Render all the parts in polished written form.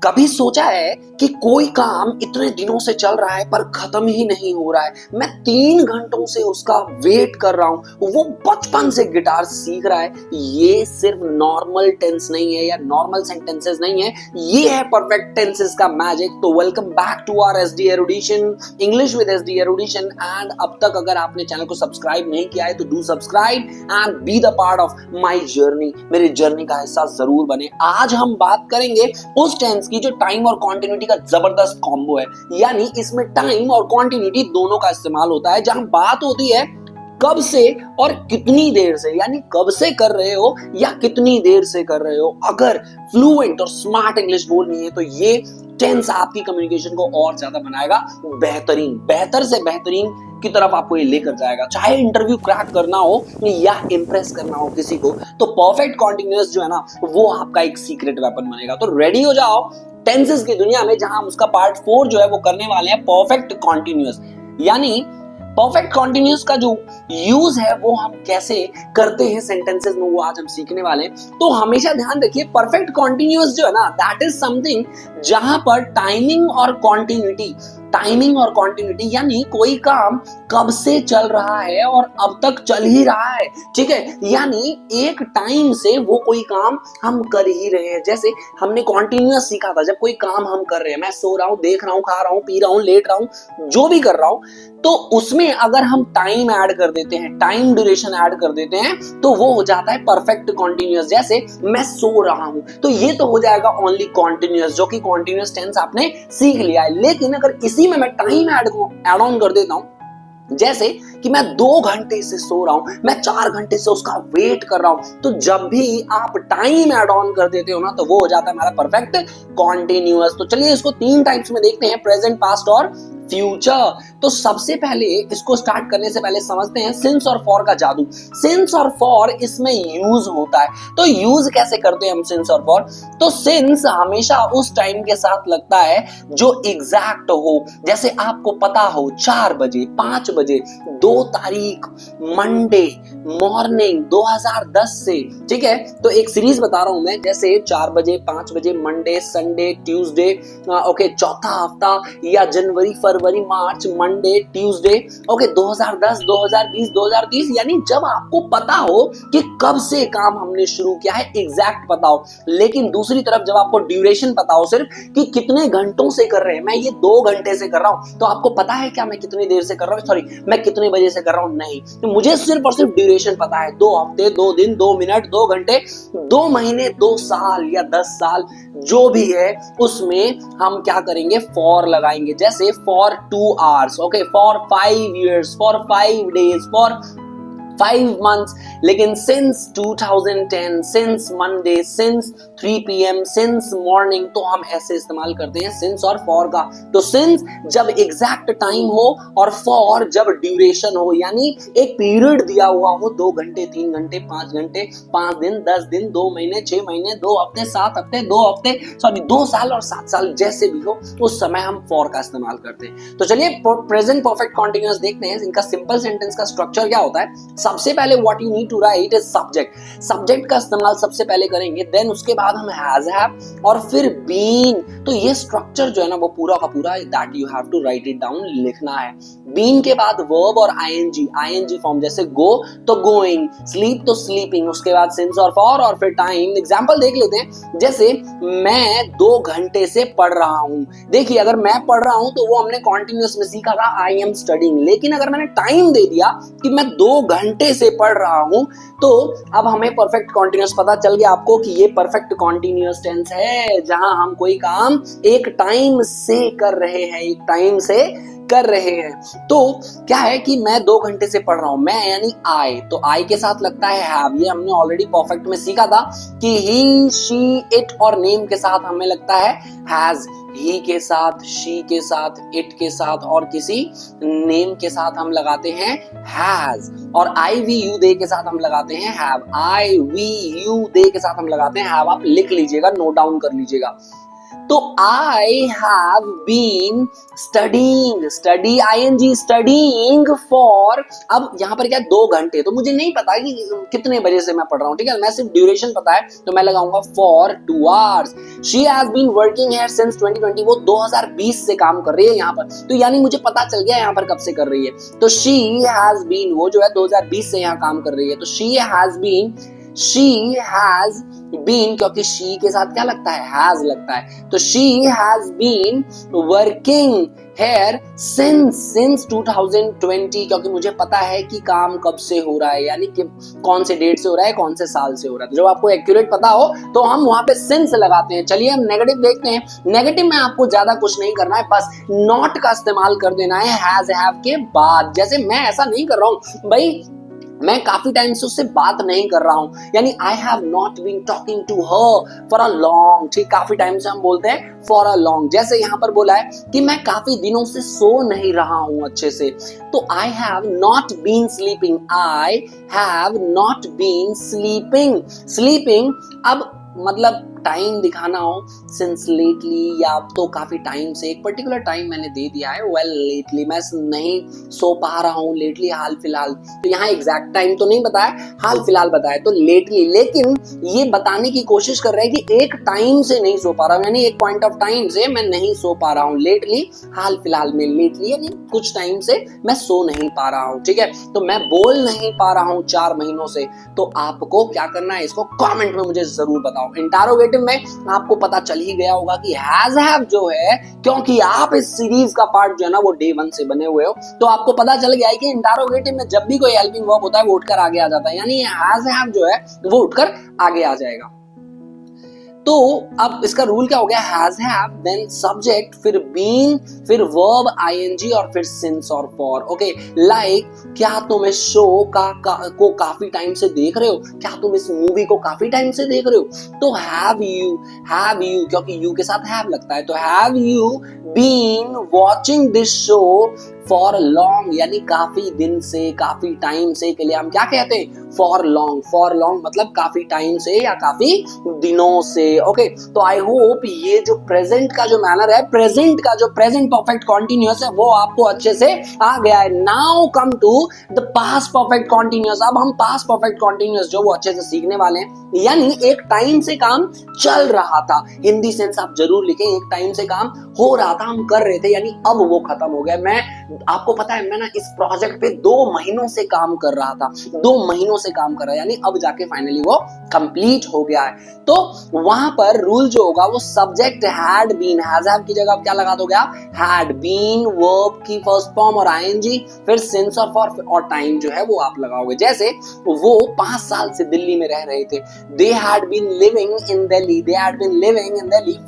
कभी सोचा है कि कोई काम इतने दिनों से चल रहा है पर खत्म ही नहीं हो रहा है। मैं 3 घंटों से उसका वेट कर रहा हूं। वो बचपन से गिटार सीख रहा है। ये सिर्फ नॉर्मल टेंस नहीं है या नॉर्मल सेंटेंसेस नहीं है, ये है परफेक्ट टेंसेस का मैजिक। तो welcome back to our SD erudition, English with SD erudition. And अब तक अगर आपने चैनल को सब्सक्राइब नहीं किया है तो do subscribe and be the part of my journey. मेरी जर्नी का हिस्सा जरूर बने। आज हम बात करेंगे उस टेंस की जो टाइम और कॉन्टिन्यूटी का जबरदस्त कॉम्बो है, यानी इसमें टाइम और कॉन्टिन्यूटी दोनों का इस्तेमाल होता है। जहां बात होती है कब से और कितनी देर से, यानी कब से कर रहे हो या कितनी देर से कर रहे हो। अगर फ्लुएंट और स्मार्ट इंग्लिश बोलनी है तो ये टेंस आपकी कम्युनिकेशन को और ज्यादा बनाएगा बेहतरीन, बेहतर से बेहतरीन की तरफ आपको ये लेकर जाएगा। चाहे इंटरव्यू क्रैक करना हो या इंप्रेस करना हो किसी को, तो परफेक्ट कॉन्टिन्यूअस जो है ना वो आपका एक सीक्रेट वेपन बनेगा। तो रेडी हो जाओ टेंसेस की दुनिया में, जहां हम उसका पार्ट 4 जो है वो करने वाले हैं परफेक्ट कॉन्टिन्यूअस। यानी परफेक्ट कॉन्टिन्यूअस का जो यूज है वो हम कैसे करते हैं सेंटेंसेस में, वो आज हम सीखने वाले हैं। तो हमेशा ध्यान रखिए, परफेक्ट कॉन्टिन्यूअस जो है ना दैट इज समथिंग जहां पर टाइमिंग और कॉन्टिन्यूटी यानी कोई काम कब से चल रहा है और अब तक चल ही रहा है। ठीक है, यानी एक टाइम से वो कोई काम हम कर ही रहे हैं। जैसे हमने कॉन्टिन्यूअस सीखा था, जब कोई काम हम कर रहे हैं, मैं सो रहा हूं, देख रहा हूं, खा रहा हूं, पी रहा हूं, लेट रहा हूं, जो भी कर रहा हूं, तो उसमें अगर हम टाइम ऐड कर देते हैं, टाइम ड्यूरेशन ऐड कर देते हैं, तो वो हो जाता है परफेक्ट कॉन्टिन्यूअस। जैसे मैं सो रहा हूं, तो ये तो हो जाएगा ओनली कॉन्टिन्यूअस, जो कि कॉन्टिन्यूअस टेंस आपने सीख लिया है। लेकिन अगर इसी में मैं टाइम ऐड ऑन कर देता हूं, जैसे कि मैं 2 घंटे से सो रहा हूं, मैं 4 घंटे से उसका वेट कर रहा हूं, तो जब भी आप टाइम ऐड ऑन कर देते हो ना, तो वो हो जाता है हमारा परफेक्ट कॉन्टिन्यूअस। तो चलिए इसको 3 टाइप्स में देखते हैं, प्रेजेंट, पास्ट और फ्यूचर। तो सबसे पहले इसको स्टार्ट करने से पहले समझते हैं सिंस और फॉर का जादू। सिंस और फॉर इसमें यूज होता है, तो यूज कैसे करते हैं हम सिंस और फॉर? तो सिंस हमेशा उस टाइम के साथ लगता है जो एग्जैक्ट हो। जैसे आपको पता हो 4 बजे, 5 बजे, 2 तारीख, मंडे मॉर्निंग 2010 से। ठीक है, तो एक सीरीज बता रहा हूं मैं, जैसे 4 बजे, 5 बजे, मंडे, संडे, ट्यूसडे, ओके, चौथा हफ्ता या जनवरी, फरवरी, मार्च, मंडे, ट्यूसडे, ओके, 2010, 2020, 2030, यानी जब आपको पता हो कि कब से काम हमने शुरू किया है, एग्जैक्ट पता हो। लेकिन दूसरी तरफ जब आपको ड्यूरेशन पता हो, सिर्फ कि कितने घंटों से कर रहे हैं, मैं ये 2 घंटे से कर रहा हूं, तो आपको पता है क्या मैं कितनी देर से कर रहा हूं, सॉरी मैं कितने बजे से कर रहा हूं, नहीं, तो मुझे सिर्फ और सिर्फ ड्यूरेशन पता है। 2 हफ्ते, 2 दिन, 2 मिनट, 2 घंटे, 2 महीने, 2 साल या 10 साल, जो भी है उसमें हम क्या करेंगे, फॉर लगाएंगे। जैसे for 2 hours, okay, for 5 years, for 5 days, for 5 months। लेकिन since 2010, since Monday, since 3 PM, since morning, तो हम ऐसे इस्तेमाल करते हैं सिंस और फॉर का। तो सिंस जब एग्जैक्ट टाइम हो और फॉर जब ड्यूरेशन हो, यानी एक पीरियड दिया हुआ हो, 2 घंटे, 3 घंटे, 5 घंटे, 5 दिन, 10 दिन, 2 महीने, 6 महीने, 2 हफ्ते, 7 हफ्ते, 2 हफ्ते, सॉरी 2 साल और 7 साल, जैसे भी हो उस समय हम फॉर का इस्तेमाल करते हैं। तो चलिए प्रेजेंट परफेक्ट कॉन्टिन्यूअस देखते हैं। इनका सिंपल सेंटेंस का स्ट्रक्चर क्या होता है। सबसे पहले what you need to write is subject. Subject का इस्तेमाल सबसे पहले करेंगे, देन उसके बाद हम हैज, हैव और फिर बीन। तो ये स्ट्रक्चर जो है ना वो पूरा का पूरा that you have to write it down, लिखना है। बीन के बाद वर्ब और आईएनजी फॉर्म, जैसे गो तो गोइंग, स्लीप तो स्लीपिंग, उसके बाद सिंस और फॉर और फिर टाइम। एग्जांपल देख लेते हैं, जैसे मैं 2 घंटे से पढ़ रहा हूं। देखिए अगर मैं पढ़ रहा हूं तो वो हमने कॉन्टिन्यूअस में सीखा था आई एम स्टडीइंग, लेकिन अगर मैंने टाइम दे दिया कि मैं 2 घंटे से पढ़ रहा हूं, तो अब हमें परफेक्ट कॉन्टिन्यूअस पता चल गया आपको कि ये परफेक्ट कॉन्टिन्यूअस टेंस है, जहां हम कोई काम एक टाइम से कर रहे हैं, एक टाइम से कर रहे हैं। तो क्या है कि मैं 2 घंटे से पढ़ रहा हूं, मैं यानी आई, तो आई के साथ लगता है हैव। ये हमने ऑलरेडी परफेक्ट में सीखा था कि ही, शी, इट और नेम के साथ हमें लगता है हैज। ही के साथ, शी के साथ, इट के साथ और किसी नेम के साथ हम लगाते हैं हैज। और आई वी यू दे के साथ हम लगाते हैं have. I we you they के साथ हम लगाते हैं हैव। आप लिख लीजिएगा, नोट डाउन कर लीजिएगा। तो I have been studying, study ING, studying for, अब यहां पर क्या 2 घंटे, तो मुझे नहीं पता कि कितने बजे से मैं पढ़ रहा हूं, ठीक है, मैं सिर्फ ड्यूरेशन पता है तो मैं लगाऊंगा for 2 hours. She has been working here since 2020, वो 2020 से काम कर रही है यहाँ पर, तो यानी मुझे पता चल गया यहाँ पर कब से कर रही है। तो शी हैज बीन, वो जो है 2020 से यहाँ काम कर रही है, तो शी हैज बीन, क्योंकि शी के साथ क्या लगता है, हैज लगता है, तो she has been working here since 2020, क्योंकि मुझे पता है कि काम कब से हो रहा है, यानी कि कौन से डेट से हो रहा है, कौन से साल से हो रहा है। तो जब आपको एक्यूरेट पता हो तो हम वहां पे सिंस लगाते हैं। चलिए हम नेगेटिव देखते हैं। नेगेटिव में आपको ज्यादा कुछ नहीं करना है, बस नॉट का इस्तेमाल कर देना है हैज हैव के बाद। जैसे मैं ऐसा नहीं कर रहा हूं भाई, मैं काफी टाइम से उससे बात नहीं कर रहा हूं, यानी I have not been talking to her for a long, ठीक, काफी टाइम से हम बोलते हैं फॉर अ लॉन्ग। जैसे यहां पर बोला है कि मैं काफी दिनों से सो नहीं रहा हूं अच्छे से, तो I have not been sleeping, I have not been sleeping. Sleeping अब मतलब टाइम दिखाना हो, सिंस लेटली, या तो काफी टाइम से, एक पर्टिकुलर टाइम मैंने दे दिया है, वेल लेटली मैं नहीं सो पा रहा हूँ, लेटली हाल फिलहाल, तो यहाँ एग्जैक्ट टाइम तो नहीं बताया, हाल फिलहाल बताया, तो लेटली, लेकिन ये बताने की कोशिश कर रहे हैं कि एक टाइम से नहीं सो पा रहा हूँ, यानी एक पॉइंट ऑफ टाइम से मैं नहीं सो पा रहा हूँ, लेटली हाल फिलहाल में, लेटली यानी कुछ टाइम से मैं सो नहीं पा रहा हूँ, ठीक है, तो मैं बोल नहीं पा रहा हूँ 4 महीनों से। तो आपको क्या करना है, इसको कमेंट में मुझे जरूर बताओ। इंटरोगेटिव में आपको पता चल ही गया होगा कि हैज हैव जो है, क्योंकि आप इस सीरीज का पार्ट जो है ना वो डे 1 से बने हुए हो, तो आपको पता चल गया है कि इंटरोगेटिव में जब भी कोई हेल्पिंग वर्ब होता है वो उठकर आगे आ जाता है, यानी हैज हैव जो है वो उठकर आगे आ जाएगा। तो अब इसका रूल क्या हो गया, हैज हैव, देन सब्जेक्ट, फिर बीन, फिर वर्ब आईएनजी और फिर सिंस और फॉर। ओके, लाइक क्या तुम इस शो को काफी टाइम से देख रहे हो, क्या तुम इस मूवी को काफी टाइम से देख रहे हो, तो हैव यू, क्योंकि यू के साथ हैव लगता है, तो have you been watching this show for long, यानी काफी दिन से, काफी टाइम से के लिए हम क्या कहते हैं, फॉर लॉन्ग। फॉर लॉन्ग मतलब काफी टाइम से या काफी दिनों से। ओके, तो आई होप ये जो प्रेजेंट का जो मैनर है, प्रेजेंट का जो प्रेजेंट परफेक्ट कॉन्टिन्यूअस है वो आपको अच्छे से आ गया है। Now come to the past perfect continuous. अब हम पास्ट परफेक्ट कॉन्टिन्यूअस जो वो अच्छे से सीखने वाले हैं, यानी एक टाइम से काम चल रहा था, हिंदी सेंस आप जरूर लिखें, एक टाइम से काम हो रहा था, हम कर रहे थे, यानी अब वो खत्म हो गया। मैं आपको पता है मैं ना इस प्रोजेक्ट पे 2 महीनों से काम कर रहा था, 2 महीनों से काम कर रहा है, यानी अब जाके फाइनली वो कंप्लीट हो गया है। तो वहां पर रूल जो होगा वो subject had been, has have की जगह आप क्या लगा दोगे, आप हैड बीन, वर्ब की फर्स्ट फॉर्म और आईएनजी, फिर सिंस और फॉर और टाइम जो है वो आप लगाओगे। जैसे वो 5 साल से दिल्ली में रह रहे थे, they had been living in Delhi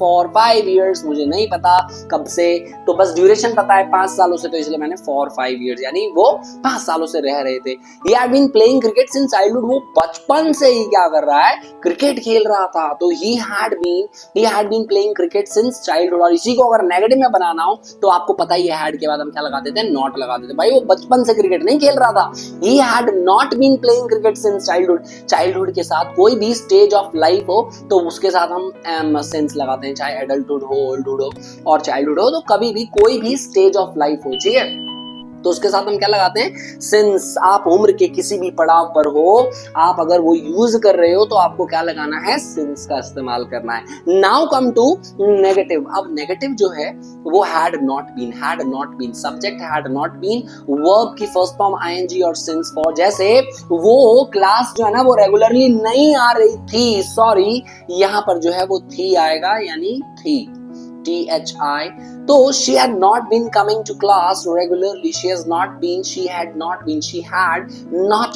for 5 years, मुझे नहीं पता कब से, तो बस ड्यूरेशन पता है 5 सालों से, तो इसलिए मैंने for 5 years, यानी वो 5 सालों से रह रहे थे। he had been playing cricket since childhood, वो बचपन से ही क्या कर रहा है, क्रिकेट खेल रहा था, तो he had been playing cricket since childhood। और इसी को अगर नेगेटिव में बनाना हो तो आपको पता ही है had के बाद हम क्या लगा देते हैं, not लगा देते हैं। भाई वो बचपन से क्रिकेट नहीं खेल रहा था, he had not been playing cricket since childhood के साथ कोई भी स्टेज ऑफ लाइफ हो तो उसके साथ हम सेंस लगाते हैं, चाहे एडल्टहुड हो, ओल्डहुड हो और चाइल्डहुड हो, तो कभी भी कोई भी स्टेज ऑफ लाइफ हो, ठीक है, तो उसके साथ हम क्या लगाते हैं, सिंस। आप उम्र के किसी भी पड़ाव पर हो, आप अगर वो यूज कर रहे हो तो आपको क्या लगाना है, सिंस का इस्तेमाल करना है। Now come to negative. अब नेगेटिव जो है वो had not been, subject had not been, verb की फर्स्ट फॉर्म आईएनजी और सिंस फॉर। जैसे वो क्लास जो है ना वो रेगुलरली नहीं आ रही थी, सॉरी यहाँ पर जो है वो थी आएगा, यानी थी, THI। तो she had not been coming to class regularly, she had not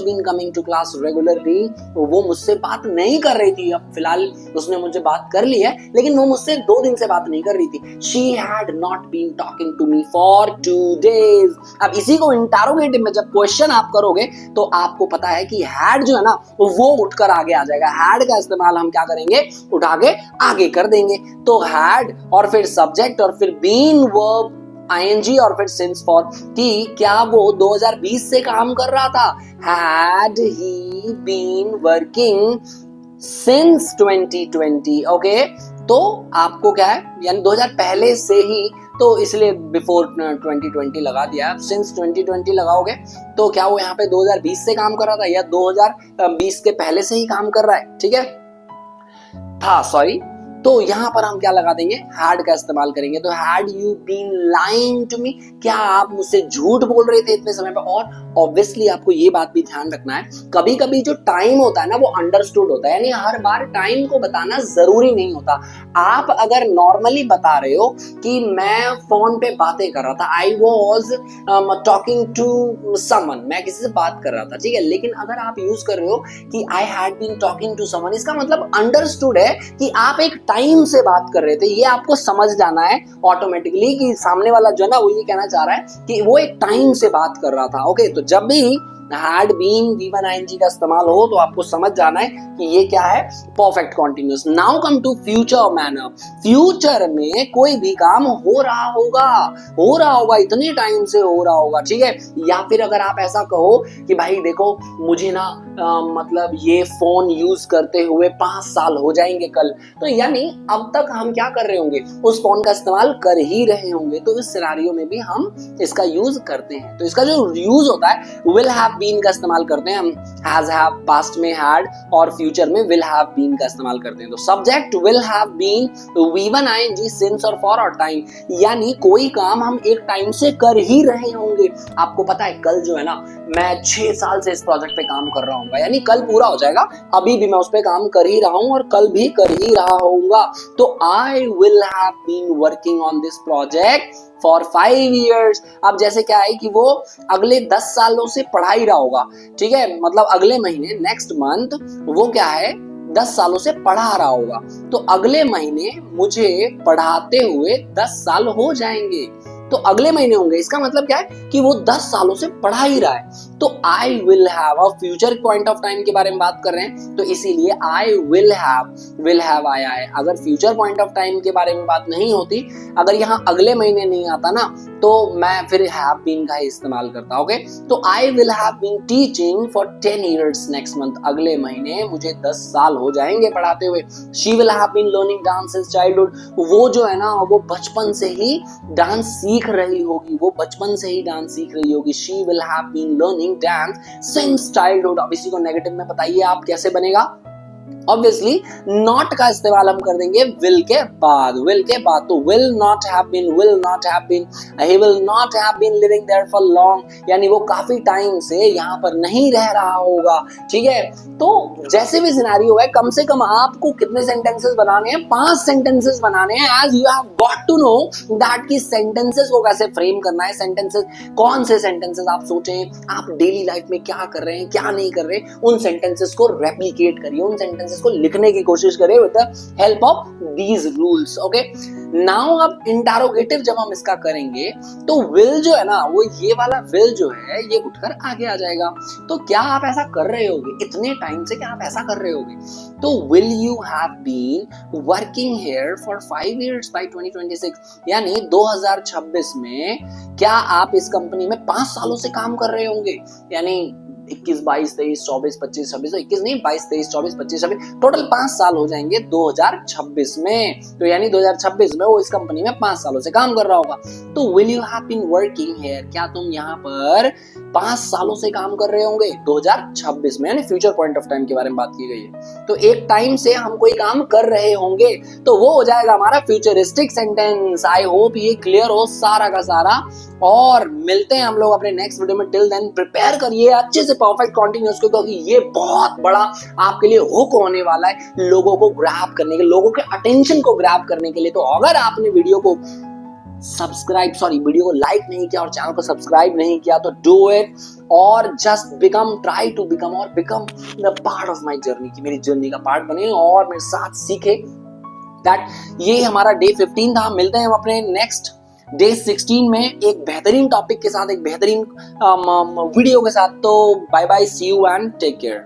been coming to class regularly। वो मुझसे बात नहीं कर रही थी, अब फिलहाल उसने मुझे बात कर ली है, लेकिन वो मुझसे 2 दिन से बात नहीं कर रही थी। she had not been talking to me for 2 days। अब इसी को इंटरोगेटिव में जब क्वेश्चन आप करोगे तो आपको पता है कि had जो है ना वो उठकर आगे आ जाएगा, had का इस्तेमाल हम क्या करेंगे, उठा के आगे कर देंगे। तो had और फिर सब्जेक्ट और फिर बीन, वर्ब आईएनजी और फिर सिंस फॉर, कि क्या वो 2020 से काम कर रहा था, had he been working since 2020। Okay, तो आपको क्या है, यानी 2000 पहले से ही, तो इसलिए बिफोर 2020 लगा दिया। सिंस 2020 लगाओगे तो क्या वो यहाँ पे 2020 से काम कर रहा था या 2020 के पहले से ही काम कर रहा है, ठीक है, था, सॉरी। तो यहाँ पर हम क्या लगा देंगे, हैड का इस्तेमाल करेंगे। तो had you been lying to me, क्या आप मुझसे झूठ बोल रहे थे इतने समय पर। और ऑब्वियसली आपको ये बात भी ध्यान रखना है, कभी कभी जो टाइम होता है ना वो अंडरस्टूड होता है, यानी हर बार टाइम को बताना जरूरी नहीं होता। आप अगर नॉर्मली बता रहे हो कि मैं फोन पे बातें कर रहा था, I was talking to someone, मैं किसी से बात कर रहा था, ठीक है, लेकिन अगर आप यूज कर रहे हो कि I had been talking to someone, इसका मतलब अंडरस्टूड है कि आप एक टाइम से बात कर रहे थे। ये आपको समझ जाना है ऑटोमेटिकली कि सामने वाला जो है ना वो ये कहना चाह रहा है कि वो एक टाइम से बात कर रहा था। ओके, तो जब भी had been V1 ing का इस्तेमाल हो तो आपको समझ जाना है कि ये क्या है, perfect continuous. Now come to future manner, future में कोई भी काम हो रहा होगा, इतने टाइम से हो रहा होगा, ठीक है। या फिर अगर आप ऐसा कहो कि भाई देखो मुझे ना मतलब ये फोन यूज करते हुए 5 साल हो जाएंगे कल, तो यानी अब तक हम क्या कर रहे होंगे, उस फोन का इस्तेमाल कर ही रहे होंगे। तो इस सिनारियो में भी हम इसका यूज करते हैं। तो इसका जो यूज होता है विल हैव बीन का इस्तेमाल करते हैं हम, हैज हैव पास्ट में हैड, और फ्यूचर में विल हैव बीन का इस्तेमाल करते हैं। तो subject will have been, V1 ing, since और फॉर और टाइम, यानी कोई काम हम एक टाइम से कर ही रहे होंगे। आपको पता है कल जो है ना मैं 6 साल से इस प्रोजेक्ट पे काम कर रहा हूँ, यानी कल पूरा हो जाएगा, अभी भी मैं उस पे काम कर ही रहा हूँ और कल भी कर ही रहा होऊंगा। तो I will have been working on this project for 5 years। अब जैसे क्या है कि वो अगले 10 सालों से पढ़ा ही रहा होगा, ठीक है, मतलब अगले महीने, नेक्स्ट मंथ, वो क्या है 10 सालों से पढ़ा रहा होगा। तो अगले महीने मुझे पढ़ाते हुए 10 साल हो जाएंगे, तो अगले महीने होंगे। इसका मतलब क्या है कि वो 10 सालों से पढ़ा ही रहा है। तो आई विल हैव, और फ्यूचर पॉइंट ऑफ टाइम के बारे में बात कर रहे हैं, तो इसीलिए आई विल हैव आया है। अगर फ्यूचर पॉइंट ऑफ टाइम के बारे में बात नहीं होती, अगर यहाँ अगले महीने नहीं आता ना, तो मैं फिर हैव बीन का ही इस्तेमाल करता। ओके, तो I will have been teaching for 10 years next month, अगले महीने मुझे 10 साल हो जाएंगे पढ़ाते हुए। She will have been learning dance since childhood, वो जो है ना वो बचपन से ही डांस सीख रही होगी, वो बचपन से ही डांस सीख रही होगी। She will have been learning dance since childhood. अब इसी को नेगेटिव में बताइए आप कैसे बनेगा। ऑब्वियसली नॉट का इस्तेमाल हम कर देंगे विल के बाद, तो will not have been, he will not have been living there for long, यानी वो काफी टाइम से यहाँ पर नहीं रह रहा होगा, ठीक है। तो जैसे भी सिनेरियो है, कम से कम आपको कितने सेंटेंसेस बनाने हैं, 5 सेंटेंसेस बनाने हैं, as you have got to know that कि सेंटेंसेस को कैसे फ्रेम करना है। सेंटेंसेस, कौन से सेंटेंसेस आप सोचें, आप डेली लाइफ में क्या कर रहे हैं, क्या नहीं कर रहे, उन सेंटेंसेस को रेप्लिकेट करिए, उन सेंटेंसेस को लिखने की कोशिश करें with the help of these rules. Okay, now अब इंटरोगेटिव जब हम इसका करेंगे तो विल जो है ना, वो ये वाला विल जो है ये उठकर आगे आ जाएगा। तो क्या आप ऐसा कर रहे होगे, इतने टाइम से क्या आप ऐसा कर रहे होगे। तो will you have been working here for 5 years by 2026, यानी 2026 में क्या आप इस कंपनी में 5 सालों से काम कर रहे होंगे, यानी 21, 22, 23, 24, 25, 26, 21 नहीं, 22, 23, 24, 25, 26, टोटल 5 साल हो जाएंगे 2026 में। तो यानी 2026 में वो इस कंपनी में 5 सालों से काम कर रहा होगा। तो will you have been working here, क्या तुम यहाँ पर 5 सालों से काम कर रहे होंगे 2026 में, यानी फ्यूचर पॉइंट ऑफ टाइम के बारे में बात की गई है। तो एक टाइम से हम कोई काम कर रहे होंगे, तो वो हो जाएगा हमारा फ्यूचरिस्टिक सेंटेंस। आई होप ये क्लियर हो सारा का सारा, और मिलते हैं हम लोग अपने नेक्स्ट वीडियो में। टिल देन प्रिपेयर करिए अच्छे से परफेक्ट कॉन्टिन्यूअस को, क्योंकि ये बहुत बड़ा आपके लिए हुक होने वाला है लोगों को ग्रैब करने के, लोगों के अटेंशन को ग्रैब करने के लिए। तो अगर आपने वीडियो को वीडियो को लाइक नहीं किया और चैनल को सब्सक्राइब नहीं किया, तो डू इट, और just try to become the part of my journey, की मेरी जर्नी का पार्ट बने और मेरे साथ सीखे। दैट ये हमारा डे 15 था। मिलते हैं हम अपने नेक्स्ट डे 16 में एक बेहतरीन टॉपिक के साथ, एक बेहतरीन वीडियो के साथ। तो bye bye, see you and take care.